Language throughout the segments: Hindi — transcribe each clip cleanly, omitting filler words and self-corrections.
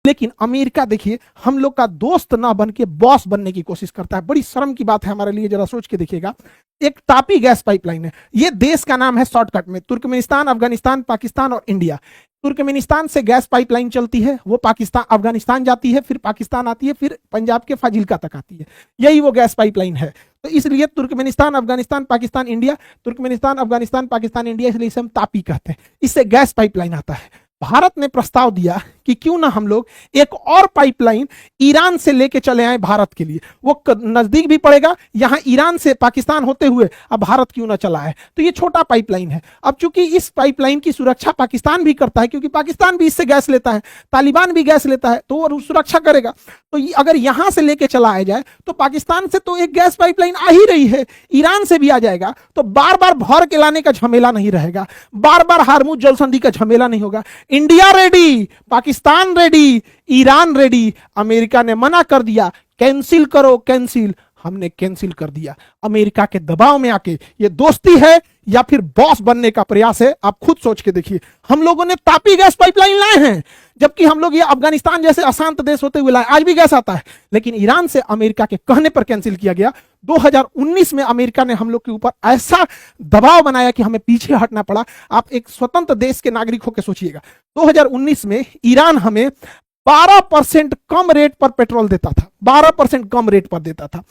लेकिन अमेरिका देखिए हम लोग का दोस्त ना बन के बॉस बनने की कोशिश करता है। बड़ी शर्म की बात है हमारे लिए, जरा सोच के देखिएगा। एक तापी गैस पाइपलाइन है, ये देश का नाम है शॉर्टकट में, तुर्कमेनिस्तान, अफगानिस्तान, पाकिस्तान और इंडिया। तुर्कमेनिस्तान से गैस पाइपलाइन चलती है, वो पाकिस्तान, अफगानिस्तान जाती है, फिर पाकिस्तान आती है, फिर पंजाब के फाजिल्का तक आती है। यही वो गैस पाइपलाइन है। तो इसलिए Turkmenistan, Afghanistan, Pakistan, India, Turkmenistan, Afghanistan, Pakistan, India, इसलिए इसे हम तापी कहते हैं। इससे गैस पाइपलाइन आता है। भारत ने प्रस्ताव दिया कि क्यों ना हम लोग एक और पाइपलाइन ईरान से लेके चले आए भारत के लिए, वो नजदीक भी पड़ेगा, यहां ईरान से पाकिस्तान होते हुए अब भारत क्यों ना चला है। तो ये छोटा पाइपलाइन है। अब चूंकि इस पाइपलाइन की सुरक्षा पाकिस्तान भी करता है, क्योंकि पाकिस्तान भी इससे गैस लेता है, तालिबान भी गैस लेता है, तो वो सुरक्षा करेगा। तो अगर यहां से लेके चला आ जाए तो पाकिस्तान से तो एक गैस पाइपलाइन आ ही रही है, ईरान से भी आ जाएगा, तो बार बार भर के लाने का झमेला नहीं रहेगा, बार बार हार्मुज जलसंधि का झमेला नहीं होगा। India ready, Pakistan ready, Iran ready. America ने मना कर दिया, कैंसिल करो, कैंसिल। हमने कैंसिल कर दिया अमेरिका के दबाव में आके। ये दोस्ती है या फिर बॉस बनने का प्रयास है, आप खुद सोच के देखिए। हम लोगों ने तापी गैस पाइपलाइन लाए हैं, जबकि हम लोग ये अफगानिस्तान जैसे अशांत देश होते हुए लाए, आज भी गैस आता है, लेकिन ईरान से अमेरिका के कहने पर कैंसिल किया गया। 2019 में अमेरिका ने हम लोग के ऊपर ऐसा दबाव बनाया कि हमें पीछे हटना पड़ा। आप एक स्वतंत्र देश के नागरिक होकर सोचिएगा, 2019 में ईरान हमें 12% कम रेट पर पेट्रोल देता था, 12% कम रेट पर देता था।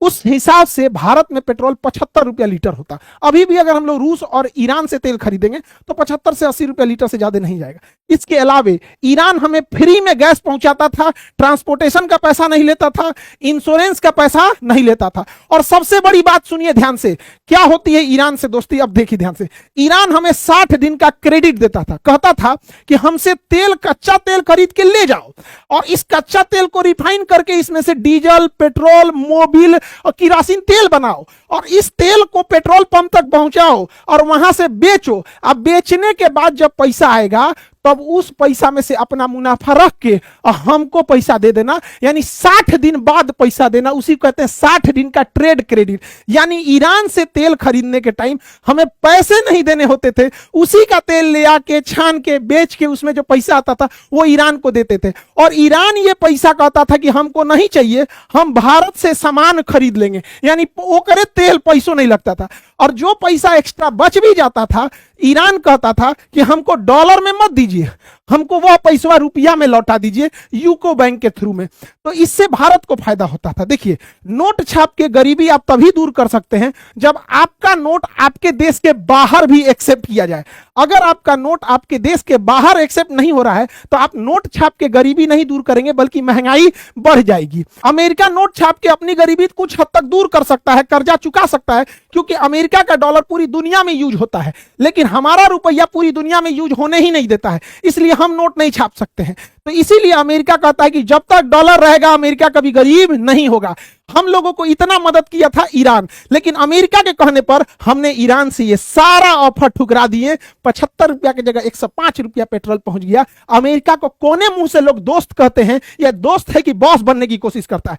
उस हिसाब से भारत में पेट्रोल 75 रुपया लीटर होता। अभी भी अगर हम लोग रूस और ईरान से तेल खरीदेंगे तो 75 से 80 रुपया लीटर से ज्यादा नहीं जाएगा। इसके अलावे ईरान हमें फ्री में गैस पहुंचाता था, ट्रांसपोर्टेशन का पैसा नहीं लेता था, इंश्योरेंस का पैसा नहीं लेता था। और सबसे बड़ी बात सुनिए ध्यान से, क्या होती है ईरान से दोस्ती, अब देखिए ध्यान से। ईरान हमें 60 दिन का क्रेडिट देता था, कहता था कि हमसे तेल, कच्चा तेल खरीद के ले जाओ और इस कच्चा तेल को रिफाइन करके इसमें से डीजल, पेट्रोल, मोबिल और किरासिन तेल बनाओ और इस तेल को पेट्रोल पंप तक पहुंचाओ और वहां से बेचो। अब बेचने के बाद जब पैसा आएगा तब उस पैसा में से अपना मुनाफा रख के हमको पैसा दे देना, यानी 60 दिन बाद पैसा देना। उसी को कहते हैं 60 दिन का ट्रेड क्रेडिट। यानी ईरान से तेल खरीदने के टाइम हमें पैसे नहीं देने होते थे, उसी का तेल ले आके छान के बेच के उसमें जो पैसा आता था वो ईरान को देते थे। और ईरान ये पैसा कहता था कि हमको नहीं चाहिए, हम भारत से सामान खरीद लेंगे, यानी वो करे तेल पैसों नहीं लगता था। और जो पैसा एक्स्ट्रा बच भी जाता था, ईरान कहता था कि हमको डॉलर में मत दीजिए, हमको वह पैसा रुपया में लौटा दीजिए यूको बैंक के थ्रू में। तो इससे भारत को फायदा होता था। देखिए, नोट छाप के गरीबी आप तभी दूर कर सकते हैं जब आपका नोट आपके देश के बाहर भी एक्सेप्ट किया जाए। अगर आपका नोट आपके देश के बाहर एक्सेप्ट नहीं हो रहा है तो आप नोट छाप के गरीबी नहीं दूर करेंगे, बल्कि महंगाई बढ़ जाएगी। अमेरिका नोट छाप के अपनी गरीबी कुछ हद तक दूर कर सकता है, कर्जा चुका सकता है, क्योंकि अमेरिका का डॉलर पूरी दुनिया में यूज होता है, लेकिन हमारा रुपया पूरी दुनिया में यूज होने ही नहीं देता है, इसलिए हम नोट नहीं छाप सकते हैं। तो इसीलिए अमेरिका कहता है कि जब तक डॉलर रहेगा अमेरिका कभी गरीब नहीं होगा। हम लोगों को इतना मदद किया था ईरान, लेकिन अमेरिका के कहने पर हमने ईरान से ये सारा ऑफर ठुकरा दिए। 75 रुपया की जगह 105 रुपया पेट्रोल पहुंच गया। अमेरिका को कोने मुंह से लोग दोस्त कहते हैं, यह दोस्त है कि बॉस बनने की कोशिश करता है।